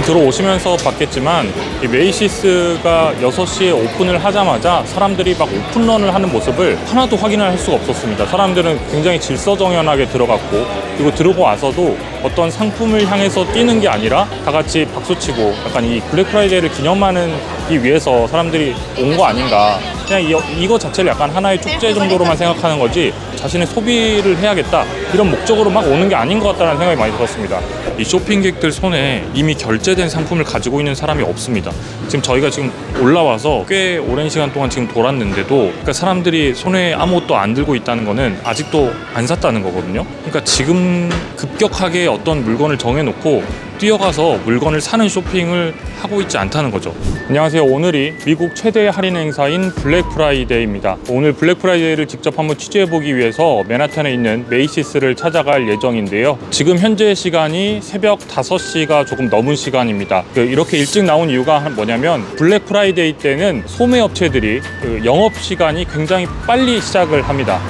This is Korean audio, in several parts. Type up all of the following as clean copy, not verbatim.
들어오시면서 봤겠지만 이 메이시스가 6시에 오픈을 하자마자 사람들이 막 오픈런을 하는 모습을 하나도 확인할 수가 없었습니다. 사람들은 굉장히 질서정연하게 들어갔고, 그리고 들어오고 와서도 어떤 상품을 향해서 뛰는 게 아니라 다 같이 박수치고 약간 이 블랙 프라이데이를 기념하기 위해서 사람들이 온 거 아닌가. 그냥 이거 자체를 약간 하나의 축제 정도로만 생각하는 거지 자신의 소비를 해야겠다 이런 목적으로 막 오는 게 아닌 것 같다는 생각이 많이 들었습니다. 이 쇼핑객들 손에 이미 결제된 상품을 가지고 있는 사람이 없습니다. 지금 저희가 지금 올라와서 꽤 오랜 시간 동안 지금 돌았는데도, 그러니까 사람들이 손에 아무것도 안 들고 있다는 거는 아직도 안 샀다는 거거든요. 그러니까 지금 급격하게 어떤 물건을 정해놓고 뛰어가서 물건을 사는 쇼핑을 하고 있지 않다는 거죠. 안녕하세요. 오늘이 미국 최대 할인 행사인 블랙 프라이데이입니다. 오늘 블랙 프라이데이를 직접 한번 취재해보기 위해서 맨하탄에 있는 메이시스를 찾아갈 예정인데요. 지금 현재 시간이 새벽 5시가 조금 넘은 시간입니다. 이렇게 일찍 나온 이유가 뭐냐면 블랙 프라이데이 때는 소매업체들이 영업시간이 굉장히 빨리 시작을 합니다.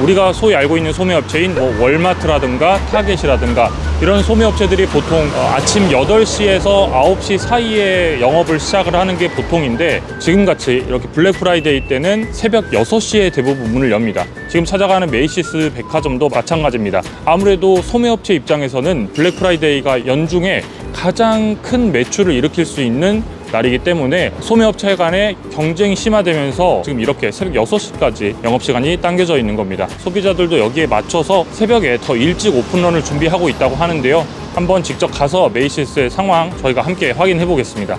우리가 소위 알고 있는 소매업체인 월마트라든가 타겟이라든가 이런 소매업체들이 보통 아침 8시에서 9시 사이에 영업을 시작을 하는 게 보통인데, 지금같이 이렇게 블랙 프라이데이 때는 새벽 6시에 대부분 문을 엽니다. 지금 찾아가는 메이시스 백화점도 마찬가지입니다. 아무래도 소매업체 입장에서는 블랙 프라이데이가 연중에 가장 큰 매출을 일으킬 수 있는 날이기 때문에 소매업체 간의 경쟁이 심화되면서 지금 이렇게 새벽 6시까지 영업시간이 당겨져 있는 겁니다. 소비자들도 여기에 맞춰서 새벽에 더 일찍 오픈런을 준비하고 있다고 하는데요. 한번 직접 가서 메이시스의 상황 저희가 함께 확인해 보겠습니다.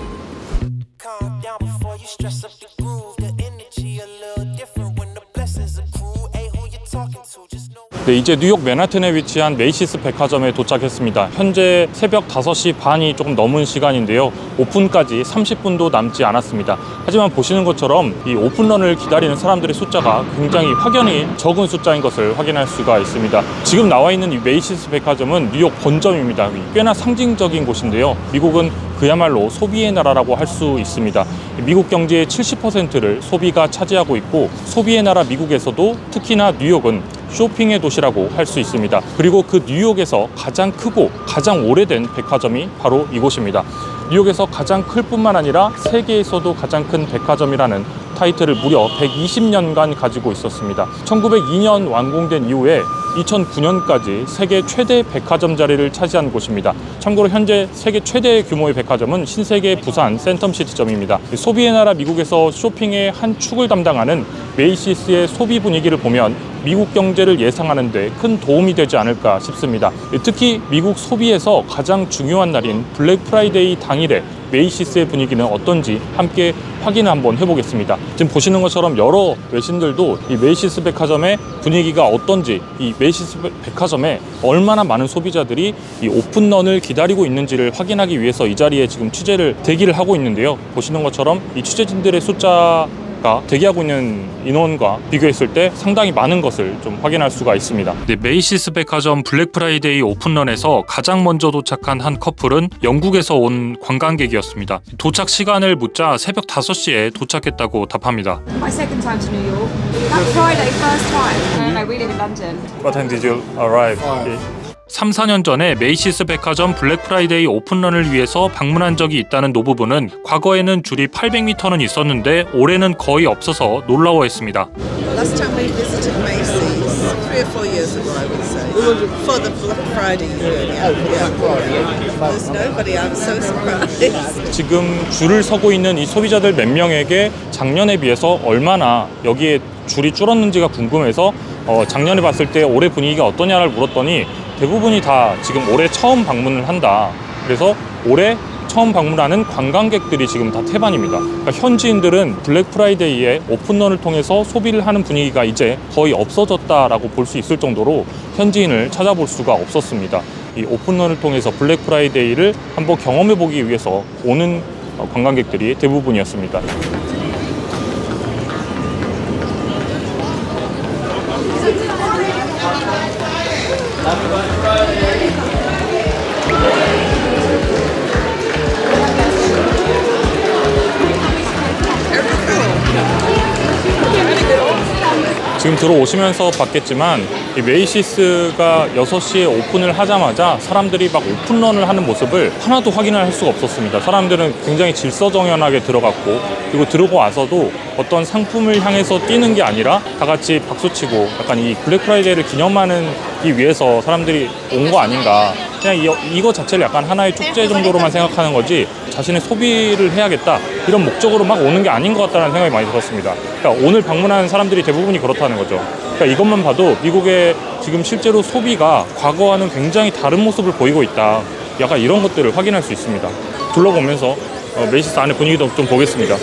네, 이제 뉴욕 맨하튼에 위치한 메이시스 백화점에 도착했습니다. 현재 새벽 5시 반이 조금 넘은 시간인데요. 오픈까지 30분도 남지 않았습니다. 하지만 보시는 것처럼 이 오픈런을 기다리는 사람들의 숫자가 굉장히 확연히 적은 숫자인 것을 확인할 수가 있습니다. 지금 나와 있는 이 메이시스 백화점은 뉴욕 본점입니다. 꽤나 상징적인 곳인데요. 미국은 그야말로 소비의 나라라고 할 수 있습니다. 미국 경제의 70%를 소비가 차지하고 있고, 소비의 나라 미국에서도 특히나 뉴욕은 쇼핑의 도시라고 할 수 있습니다. 그리고 그 뉴욕에서 가장 크고 가장 오래된 백화점이 바로 이곳입니다. 뉴욕에서 가장 클 뿐만 아니라 세계에서도 가장 큰 백화점이라는 타이틀을 무려 120년간 가지고 있었습니다. 1902년 완공된 이후에 2009년까지 세계 최대 백화점 자리를 차지한 곳입니다. 참고로 현재 세계 최대 규모의 백화점은 신세계 부산 센텀시티점입니다. 소비의 나라 미국에서 쇼핑의 한 축을 담당하는 메이시스의 소비 분위기를 보면 미국 경제를 예상하는 데 큰 도움이 되지 않을까 싶습니다. 특히 미국 소비에서 가장 중요한 날인 블랙 프라이데이 당일에 메이시스의 분위기는 어떤지 함께 확인을 한번 해보겠습니다. 지금 보시는 것처럼 여러 외신들도 이 메이시스 백화점의 분위기가 어떤지, 이 메이시스 백화점에 얼마나 많은 소비자들이 이 오픈런을 기다리고 있는지를 확인하기 위해서 이 자리에 지금 대기를 하고 있는데요. 보시는 것처럼 이 취재진들의 숫자가 대기하고 있는 인원과 비교했을 때 상당히 많은 것을 좀 확인할 수가 있습니다. 네, 메이시스 백화점 블랙 프라이데이 오픈런에서 가장 먼저 도착한 한 커플은 영국에서 온 관광객이었습니다. 도착 시간을 묻자 새벽 5시에 도착했다고 답합니다. My second time to New York. That Friday, first time. No, we live in London. What time did you arrive? 3, 4년 전에 메이시스 백화점 블랙 프라이데이 오픈런을 위해서 방문한 적이 있다는 노부부는 과거에는 줄이 800m는 있었는데 올해는 거의 없어서 놀라워했습니다. Last time we visited Macy's 3 or 4 years ago, I would say, for the Black Friday year. There's nobody. I'm so surprised. 지금 줄을 서고 있는 이 소비자들 몇 명에게 작년에 비해서 얼마나 여기에 줄이 줄었는지가 궁금해서 작년에 봤을 때 올해 분위기가 어떠냐를 물었더니 대부분이 다 지금 올해 처음 방문을 한다. 그래서 올해 처음 방문하는 관광객들이 지금 다 태반입니다. 그러니까 현지인들은 블랙 프라이데이에 오픈런을 통해서 소비를 하는 분위기가 이제 거의 없어졌다라고 볼 수 있을 정도로 현지인을 찾아볼 수가 없었습니다. 이 오픈런을 통해서 블랙 프라이데이를 한번 경험해 보기 위해서 오는 관광객들이 대부분이었습니다. 지금 들어오시면서 봤겠지만 이 메이시스가 6시에 오픈을 하자마자 사람들이 막 오픈런을 하는 모습을 하나도 확인할 수가 없었습니다. 사람들은 굉장히 질서정연하게 들어갔고, 그리고 들어오고 와서도 어떤 상품을 향해서 뛰는 게 아니라 다 같이 박수치고 약간 이 블랙 프라이데이를 기념하기 위해서 사람들이 온 거 아닌가. 그냥 이거 자체를 약간 하나의 축제 정도로만 생각하는 거지 자신의 소비를 해야겠다 이런 목적으로 막 오는 게 아닌 것 같다는 생각이 많이 들었습니다. 그러니까 오늘 방문하는 사람들이 대부분이 그렇다는 거죠. 그러니까 이것만 봐도 미국의 지금 실제로 소비가 과거와는 굉장히 다른 모습을 보이고 있다. 약간 이런 것들을 확인할 수 있습니다. 둘러보면서 메이시스 안에 분위기도 좀 보겠습니다.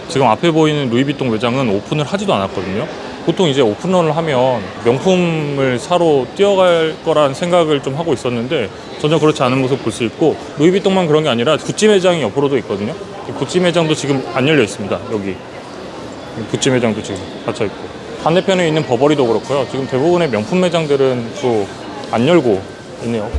지금 앞에 보이는 루이비통 매장은 오픈을 하지도 않았거든요. 보통 이제 오픈런을 하면 명품을 사러 뛰어갈 거란 생각을 좀 하고 있었는데 전혀 그렇지 않은 모습 볼 수 있고, 루이비통만 그런 게 아니라 구찌 매장이 옆으로도 있거든요. 구찌 매장도 지금 안 열려 있습니다. 여기 구찌 매장도 지금 닫혀 있고, 반대편에 있는 버버리도 그렇고요. 지금 대부분의 명품 매장들은 또 안 열고 있네요.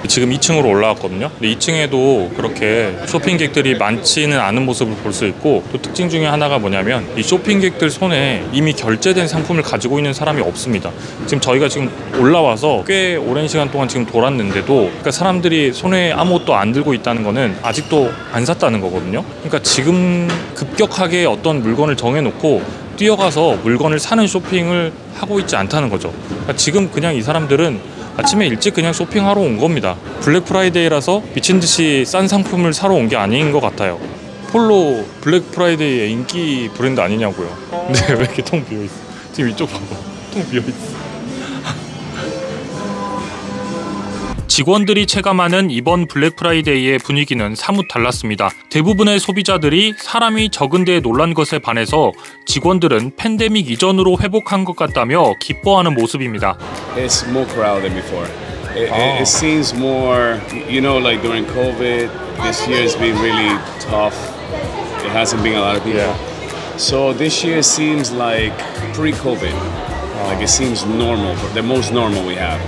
지금 2층으로 올라왔거든요. 근데 2층에도 그렇게 쇼핑객들이 많지는 않은 모습을 볼 수 있고, 또 특징 중에 하나가 뭐냐면 이 쇼핑객들 손에 이미 결제된 상품을 가지고 있는 사람이 없습니다. 지금 저희가 지금 올라와서 꽤 오랜 시간 동안 지금 돌았는데도, 그러니까 사람들이 손에 아무것도 안 들고 있다는 거는 아직도 안 샀다는 거거든요. 그러니까 지금 급격하게 어떤 물건을 정해놓고 뛰어가서 물건을 사는 쇼핑을 하고 있지 않다는 거죠. 그러니까 지금 그냥 이 사람들은 아침에 일찍 그냥 쇼핑하러 온 겁니다. 블랙 프라이데이라서 미친듯이 싼 상품을 사러 온 게 아닌 것 같아요. 폴로 블랙 프라이데이의 인기 브랜드 아니냐고요. 근데 왜 이렇게 통 비어있어? 지금 이쪽 봐봐. 통 비어있어. 직원들이 체감하는 이번 블랙 프라이데이의 분위기는 사뭇 달랐습니다. 대부분의 소비자들이 사람이 적은 데에 놀란 것에 반해서 직원들은 팬데믹 이전으로 회복한 것 같다며 기뻐하는 모습입니다. It's more crowded than before. It seems more, you know, like during COVID, this year has been really tough. It hasn't been a lot of people. Yeah. So this year seems like pre-COVID. Like it seems normal, the most normal we have.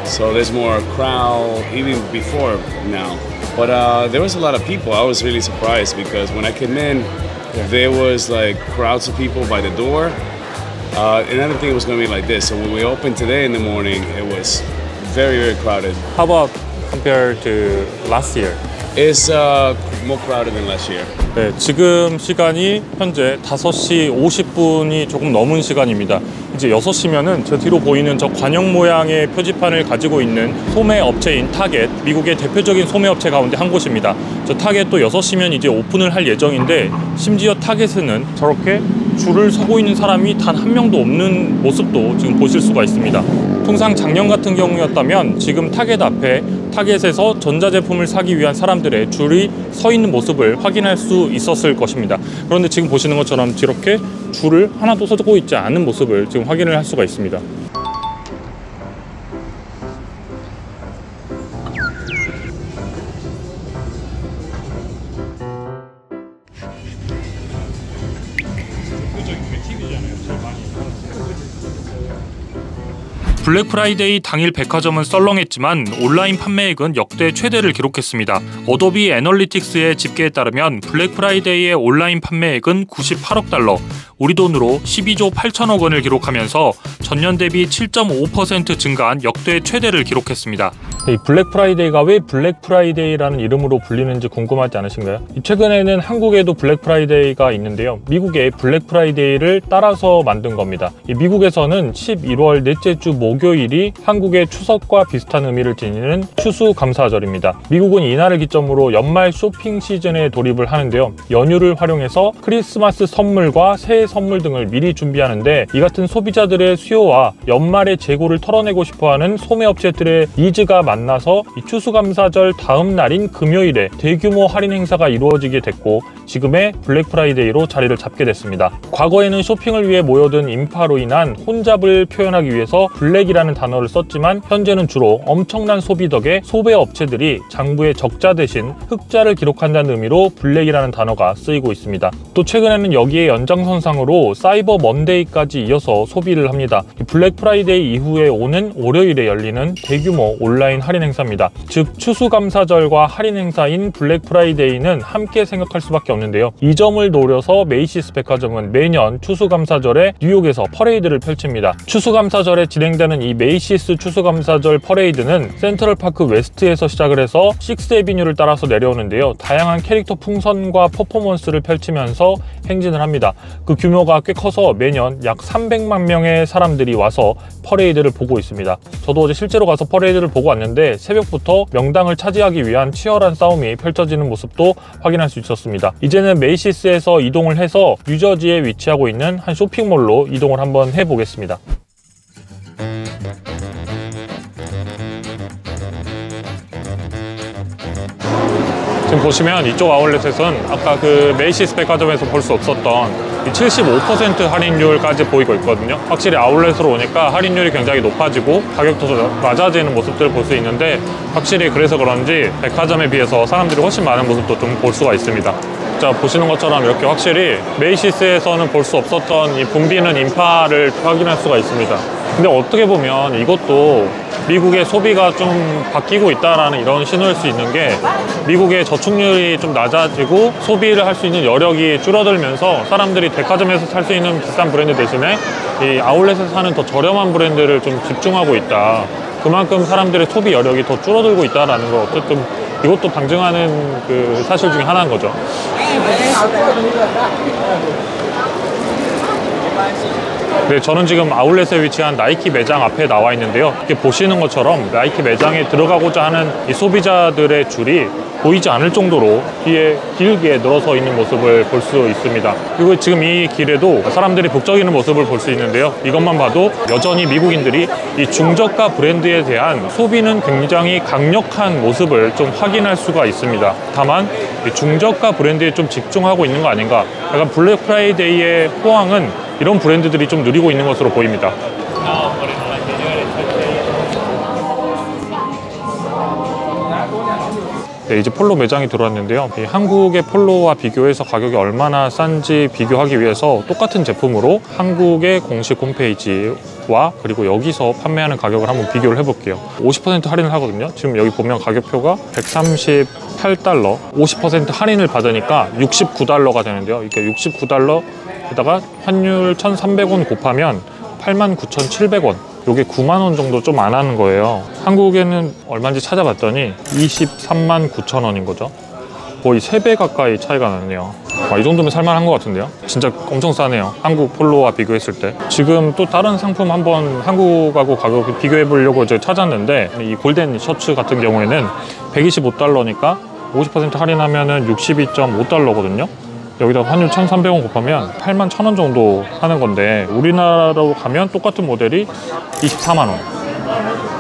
So there's more crowd even before now. But there was a lot of people. I was really surprised because when I came in, there was like crowds of people by the door. And I didn't think it was going to be like this. So when we opened today in the morning, it was very, very crowded. How about compared to last year? It's more crowded than last year. 네, 지금 시간이 현재 5시 50분이 조금 넘은 시간입니다. 이제 6시면은 저 뒤로 보이는 저 관형 모양의 표지판을 가지고 있는 소매 업체인 타겟, 미국의 대표적인 소매 업체 가운데 한 곳입니다. 저 타겟도 6시면 이제 오픈을 할 예정인데, 심지어 타겟에는 저렇게 줄을 서고 있는 사람이 단 한 명도 없는 모습도 지금 보실 수가 있습니다. 통상 작년 같은 경우였다면 지금 타겟 앞에 타겟에서 전자제품을 사기 위한 사람들의 줄이 서 있는 모습을 확인할 수 있었을 것입니다. 그런데 지금 보시는 것처럼 이렇게 줄을 하나도 서고 있지 않은 모습을 지금 확인을 할 수가 있습니다. 블랙 프라이데이 당일 백화점은 썰렁했지만 온라인 판매액은 역대 최대를 기록했습니다. 어도비 애널리틱스의 집계에 따르면 블랙 프라이데이의 온라인 판매액은 98억 달러, 우리 돈으로 12조 8천억 원을 기록하면서 전년 대비 7.5% 증가한 역대 최대를 기록했습니다. 이 블랙 프라이데이가 왜 블랙 프라이데이라는 이름으로 불리는지 궁금하지 않으신가요? 최근에는 한국에도 블랙 프라이데이가 있는데요. 미국의 블랙 프라이데이를 따라서 만든 겁니다. 미국에서는 11월 넷째 주 목요일이 한국의 추석과 비슷한 의미를 지니는 추수감사절입니다. 미국은 이날을 기점으로 연말 쇼핑 시즌에 돌입을 하는데요. 연휴를 활용해서 크리스마스 선물과 새해 선물 등을 미리 준비하는데, 이 같은 소비자들의 수요와 연말의 재고를 털어내고 싶어하는 소매업체들의 니즈가 만나서 이 추수감사절 다음 날인 금요일에 대규모 할인 행사가 이루어지게 됐고, 지금의 블랙 프라이데이로 자리를 잡게 됐습니다. 과거에는 쇼핑을 위해 모여든 인파로 인한 혼잡을 표현하기 위해서 블랙이라는 단어를 썼지만 현재는 주로 엄청난 소비 덕에 소배 업체들이 장부의 적자 대신 흑자를 기록한다는 의미로 블랙이라는 단어가 쓰이고 있습니다. 또 최근에는 여기에 연장선상으로 사이버 먼데이까지 이어서 소비를 합니다. 블랙 프라이데이 이후에 오는 월요일에 열리는 대규모 온라인 할인 행사입니다. 즉 추수감사절과 할인 행사인 블랙 프라이데이는 함께 생각할 수밖에 없는데요. 이 점을 노려서 메이시스 백화점은 매년 추수감사절에 뉴욕에서 퍼레이드를 펼칩니다. 추수감사절에 진행되는 이 메이시스 추수감사절 퍼레이드는 센트럴파크 웨스트에서 시작을 해서 6에비뉴를 따라서 내려오는데요. 다양한 캐릭터 풍선과 퍼포먼스를 펼치면서 행진을 합니다. 그 규모가 꽤 커서 매년 약 300만 명의 사람들이 와서 퍼레이드를 보고 있습니다. 저도 어제 실제로 가서 퍼레이드를 보고 왔는데 새벽부터 명당을 차지하기 위한 치열한 싸움이 펼쳐지는 모습도 확인할 수 있었습니다. 이제는 메이시스에서 이동을 해서 뉴저지에 위치하고 있는 한 쇼핑몰로 이동을 한번 해보겠습니다. 지금 보시면 이쪽 아울렛에서는 아까 그 메이시스 백화점에서 볼 수 없었던 이 75% 할인율까지 보이고 있거든요. 확실히 아울렛으로 오니까 할인율이 굉장히 높아지고 가격도 좀 낮아지는 모습들을 볼 수 있는데 확실히 그래서 그런지 백화점에 비해서 사람들이 훨씬 많은 모습도 좀 볼 수가 있습니다. 자, 보시는 것처럼 이렇게 확실히 메이시스에서는 볼 수 없었던 이 붐비는 인파를 확인할 수가 있습니다. 근데 어떻게 보면 이것도 미국의 소비가 좀 바뀌고 있다라는 이런 신호일 수 있는 게 미국의 저축률이 좀 낮아지고 소비를 할 수 있는 여력이 줄어들면서 사람들이 백화점에서 살 수 있는 비싼 브랜드 대신에 이 아울렛에서 사는 더 저렴한 브랜드를 좀 집중하고 있다. 그만큼 사람들의 소비 여력이 더 줄어들고 있다라는 걸 어쨌든 이것도 방증하는 그 사실 중에 하나인 거죠. 네, 저는 지금 아울렛에 위치한 나이키 매장 앞에 나와 있는데요. 이렇게 보시는 것처럼 나이키 매장에 들어가고자 하는 이 소비자들의 줄이 보이지 않을 정도로 뒤에 길게 늘어서 있는 모습을 볼 수 있습니다. 그리고 지금 이 길에도 사람들이 북적이는 모습을 볼 수 있는데요. 이것만 봐도 여전히 미국인들이 이 중저가 브랜드에 대한 소비는 굉장히 강력한 모습을 좀 확인할 수가 있습니다. 다만 이 중저가 브랜드에 좀 집중하고 있는 거 아닌가. 약간 블랙 프라이데이의 호황은 이런 브랜드들이 좀 누리고 있는 것으로 보입니다. 네, 이제 폴로 매장이 들어왔는데요. 이 한국의 폴로와 비교해서 가격이 얼마나 싼지 비교하기 위해서 똑같은 제품으로 한국의 공식 홈페이지와 그리고 여기서 판매하는 가격을 한번 비교를 해볼게요. 50% 할인을 하거든요. 지금 여기 보면 가격표가 138달러, 50% 할인을 받으니까 69달러가 되는데요. 이게 69달러에다가 환율 1,300원 곱하면 89,700원. 요게 9만 원 정도 좀 안 하는 거예요. 한국에는 얼마인지 찾아봤더니 23만 9천 원인 거죠. 거의 3배 가까이 차이가 나네요. 이 정도면 살만한 것 같은데요. 진짜 엄청 싸네요. 한국 폴로와 비교했을 때. 지금 또 다른 상품 한번 한국하고 가격을 비교해 보려고 이제 찾았는데 이 골덴 셔츠 같은 경우에는 125달러니까 50% 할인하면은 62.5달러거든요. 여기다 환율 1,300원 곱하면 81,000원 정도 하는 건데 우리나라로 가면 똑같은 모델이 24만 원.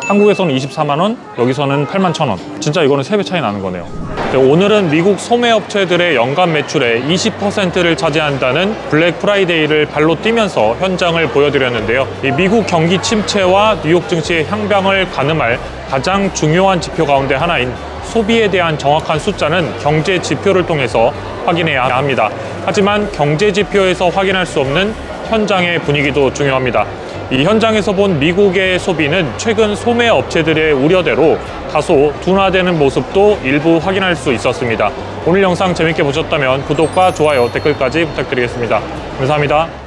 한국에서는 24만 원, 여기서는 81,000원. 진짜 이거는 3배 차이 나는 거네요. 오늘은 미국 소매업체들의 연간 매출의 20%를 차지한다는 블랙 프라이데이를 발로 뛰면서 현장을 보여드렸는데요. 이 미국 경기 침체와 뉴욕 증시의 향방을 가늠할 가장 중요한 지표 가운데 하나인 소비에 대한 정확한 숫자는 경제 지표를 통해서 확인해야 합니다. 하지만 경제 지표에서 확인할 수 없는 현장의 분위기도 중요합니다. 이 현장에서 본 미국의 소비는 최근 소매 업체들의 우려대로 다소 둔화되는 모습도 일부 확인할 수 있었습니다. 오늘 영상 재밌게 보셨다면 구독과 좋아요, 댓글까지 부탁드리겠습니다. 감사합니다.